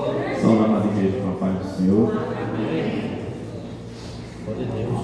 Salve a amada igreja com a paz do Senhor. Glória a Deus.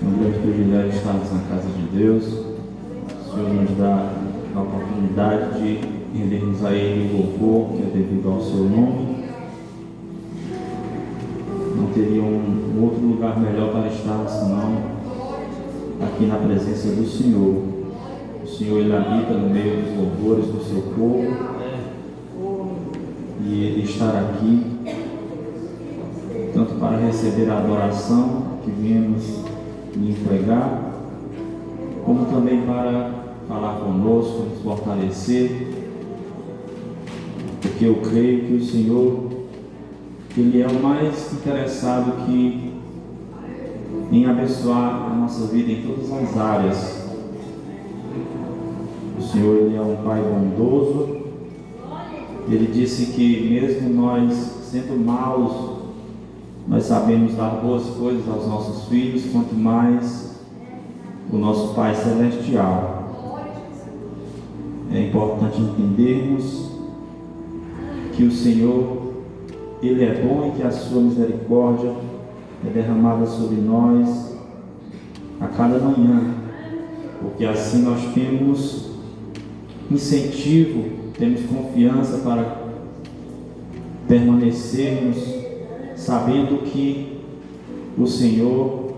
É um grande privilégio estarmos na casa de Deus. O Senhor nos dá a oportunidade de rendermos a Ele o louvor que é devido ao seu nome. Não teria um outro lugar melhor para estarmos senão aqui na presença do Senhor. O Senhor, Ele habita no meio dos louvores do seu povo. E Ele estar aqui, tanto para receber a adoração que viemos lhe entregar, como também para falar conosco, nos fortalecer, porque eu creio que o Senhor, Ele é o mais interessado em abençoar a nossa vida em todas as áreas. O Senhor, Ele é um Pai bondoso. Ele disse que mesmo nós, sendo maus, nós sabemos dar boas coisas aos nossos filhos, quanto mais o nosso Pai Celestial. É importante entendermos que o Senhor, Ele é bom e que a sua misericórdia é derramada sobre nós a cada manhã, porque assim nós temos incentivo, temos confiança para permanecermos sabendo que o Senhor,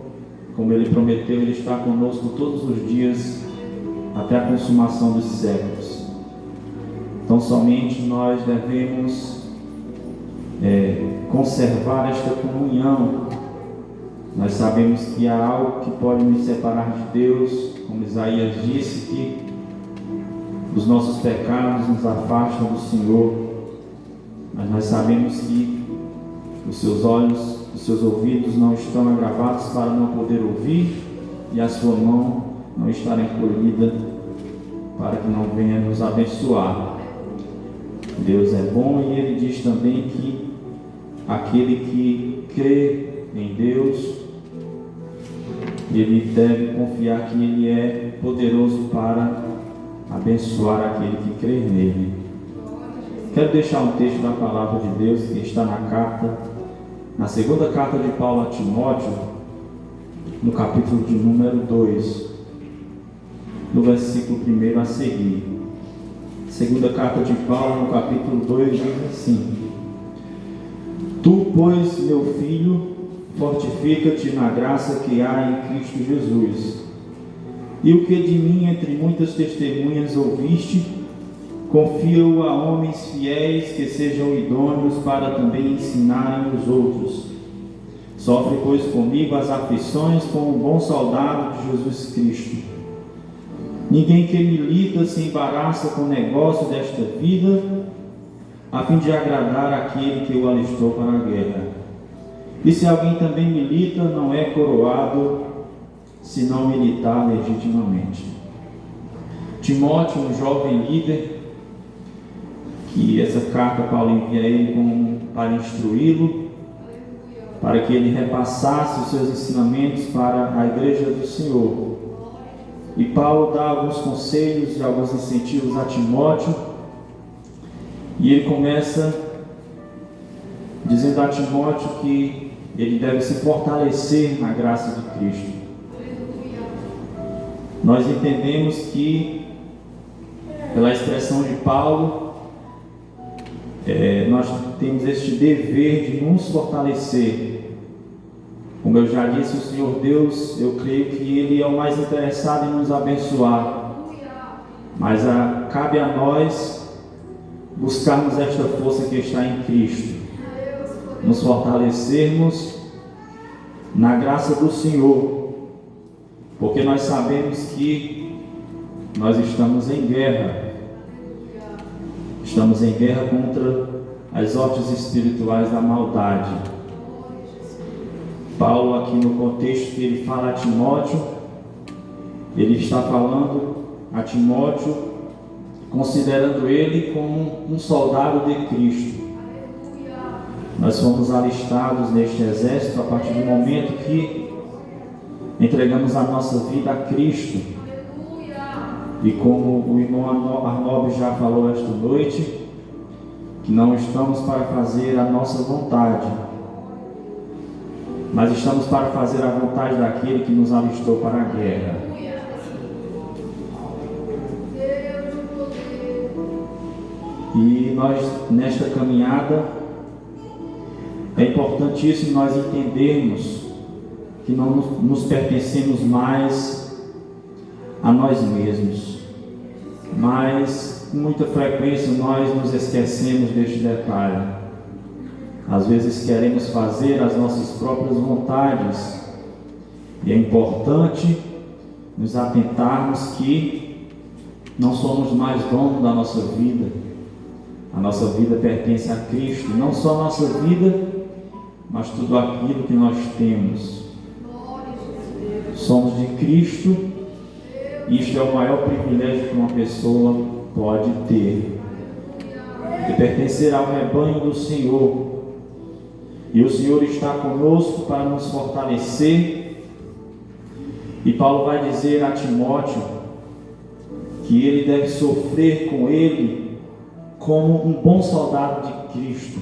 como Ele prometeu, Ele está conosco todos os dias até a consumação dos séculos. Então somente nós devemos conservar esta comunhão. Nós sabemos que há algo que pode nos separar de Deus, como Isaías disse, que os nossos pecados nos afastam do Senhor, mas nós sabemos que os seus olhos, os seus ouvidos não estão agravados para não poder ouvir e a sua mão não estar encolhida para que não venha nos abençoar. Deus é bom e Ele diz também que aquele que crê em Deus, ele deve confiar que Ele é poderoso para abençoar aquele que crê nele. Quero deixar um texto da palavra de Deus que está na segunda carta de Paulo a Timóteo, no capítulo de número 2, no versículo 1 a seguir. Segunda carta de Paulo, no capítulo 2, diz assim: Tu, pois, meu filho, fortifica-te na graça que há em Cristo Jesus. E o que de mim entre muitas testemunhas ouviste, confia-o a homens fiéis que sejam idôneos para também ensinarem os outros. Sofre, pois, comigo as aflições como um bom soldado de Jesus Cristo. Ninguém que milita se embaraça com o negócio desta vida, a fim de agradar aquele que o alistou para a guerra. E se alguém também milita, não é coroado, se não militar legitimamente. Timóteo, um jovem líder, que essa carta Paulo envia a ele para instruí-lo, para que ele repassasse os seus ensinamentos para a igreja do Senhor. E Paulo dá alguns conselhos e alguns incentivos a Timóteo, e ele começa dizendo a Timóteo que ele deve se fortalecer na graça de Cristo. Nós entendemos que, pela expressão de Paulo, nós temos este dever de nos fortalecer. Como eu já disse, o Senhor Deus, eu creio que Ele é o mais interessado em nos abençoar, mas cabe a nós buscarmos esta força que está em Cristo, nos fortalecermos na graça do Senhor, porque nós sabemos que nós estamos em guerra. Estamos em guerra contra as hostes espirituais da maldade. Paulo, aqui no contexto que ele fala a Timóteo, ele está falando a Timóteo, considerando ele como um soldado de Cristo. Nós fomos alistados neste exército a partir do momento que entregamos a nossa vida a Cristo. E como o irmão Arnob já falou esta noite, que que não estamos para fazer a nossa vontade, mas estamos para fazer a vontade daquele que nos alistou para a guerra. E nós, nesta caminhada, é importantíssimo nós entendermos que não nos pertencemos mais a nós mesmos, mas com muita frequência nós nos esquecemos deste detalhe. Às vezes queremos fazer as nossas próprias vontades, e é importante nos atentarmos que não somos mais donos da nossa vida. A nossa vida pertence a Cristo, não só a nossa vida, mas tudo aquilo que nós temos. Somos de Cristo, e isto é o maior privilégio que uma pessoa pode ter, de pertencer ao rebanho do Senhor. E o Senhor está conosco para nos fortalecer. E Paulo vai dizer a Timóteo que ele deve sofrer com ele como um bom soldado de Cristo.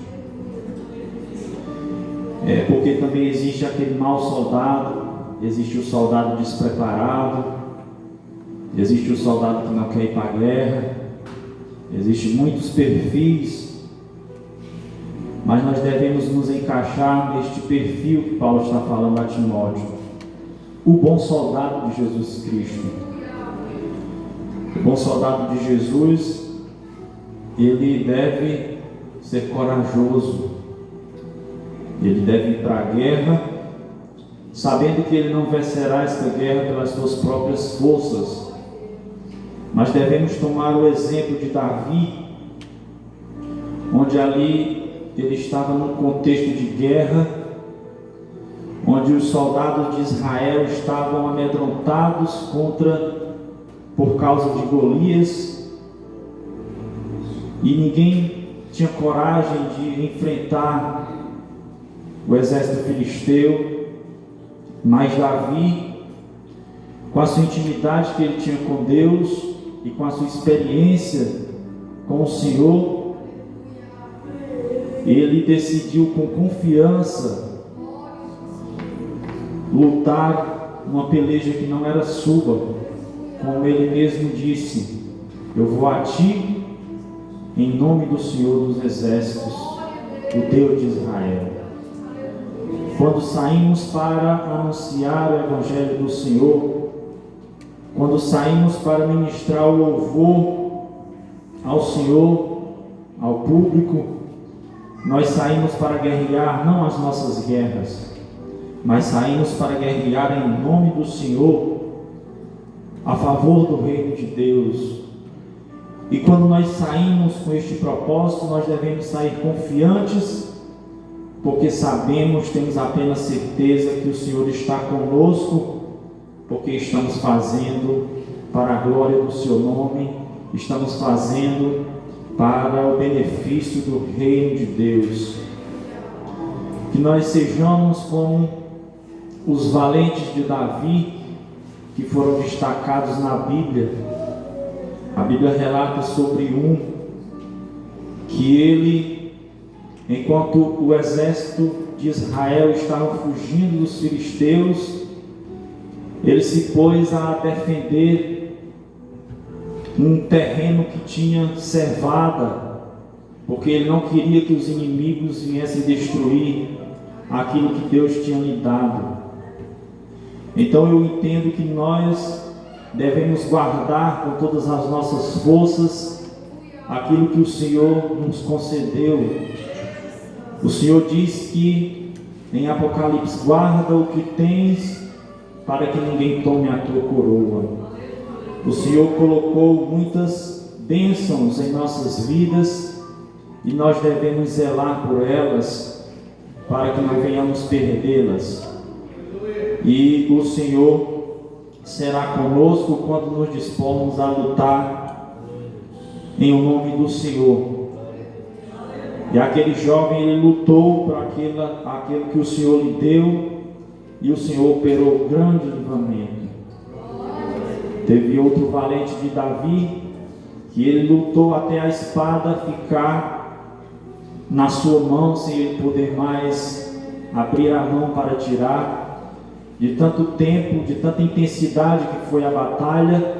Porque também existe aquele mau soldado, existe o soldado despreparado, existe o soldado que não quer ir para a guerra, existem muitos perfis, mas nós devemos nos encaixar neste perfil que Paulo está falando a Timóteo, o bom soldado de Jesus Cristo. O bom soldado de Jesus, ele deve ser corajoso, ele deve ir para a guerra, sabendo que ele não vencerá esta guerra pelas suas próprias forças, mas devemos tomar o exemplo de Davi, onde ali ele estava num contexto de guerra, onde os soldados de Israel estavam amedrontados por causa de Golias, e ninguém tinha coragem de enfrentar o exército filisteu, mas Davi, com a sua intimidade que ele tinha com Deus e com a sua experiência com o Senhor, ele decidiu com confiança lutar uma peleja que não era sua, como ele mesmo disse: eu vou a ti em nome do Senhor dos Exércitos, o Deus de Israel. Quando saímos para anunciar o Evangelho do Senhor, quando saímos para ministrar o louvor ao Senhor, ao público, nós saímos para guerrear não as nossas guerras, mas saímos para guerrear em nome do Senhor, a favor do reino de Deus. E quando nós saímos com este propósito, nós devemos sair confiantes, porque sabemos, temos apenas certeza que o Senhor está conosco, porque estamos fazendo para a glória do seu nome, estamos fazendo para o benefício do reino de Deus. Que nós sejamos como os valentes de Davi, que foram destacados na Bíblia. A Bíblia relata sobre um que ele, enquanto o exército de Israel estava fugindo dos filisteus, ele se pôs a defender um terreno que tinha cevada, porque ele não queria que os inimigos viessem destruir aquilo que Deus tinha lhe dado. Então eu entendo que nós devemos guardar com todas as nossas forças aquilo que o Senhor nos concedeu. O Senhor diz que em Apocalipse: guarda o que tens, para que ninguém tome a tua coroa. O Senhor colocou muitas bênçãos em nossas vidas, e nós devemos zelar por elas, para que não venhamos perdê-las. E o Senhor será conosco quando nos dispormos a lutar em nome do Senhor. E aquele jovem, ele lutou por aquilo que o Senhor lhe deu, e o Senhor operou grande livramento. Teve outro valente de Davi, que ele lutou até a espada ficar na sua mão, sem ele poder mais abrir a mão para tirar, de tanto tempo, de tanta intensidade que foi a batalha,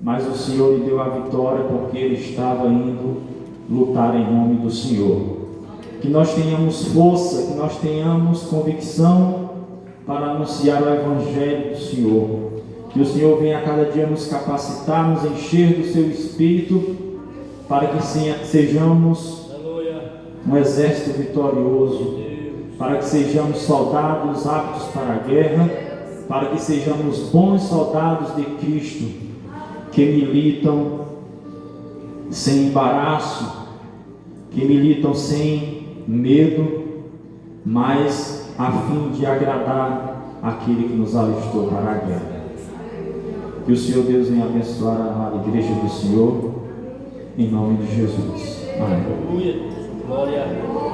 mas o Senhor lhe deu a vitória porque ele estava indo lutar em nome do Senhor. Que nós tenhamos força, que nós tenhamos convicção para anunciar o Evangelho do Senhor. Que o Senhor venha a cada dia nos capacitar, nos encher do seu Espírito, para que sejamos um exército vitorioso, para que sejamos soldados aptos para a guerra, para que sejamos bons soldados de Cristo, que militam sem embaraço, que militam sem medo, mas a fim de agradar aquele que nos alistou para a guerra. Que o Senhor Deus venha abençoar a amada igreja do Senhor, em nome de Jesus. Amém. Glória.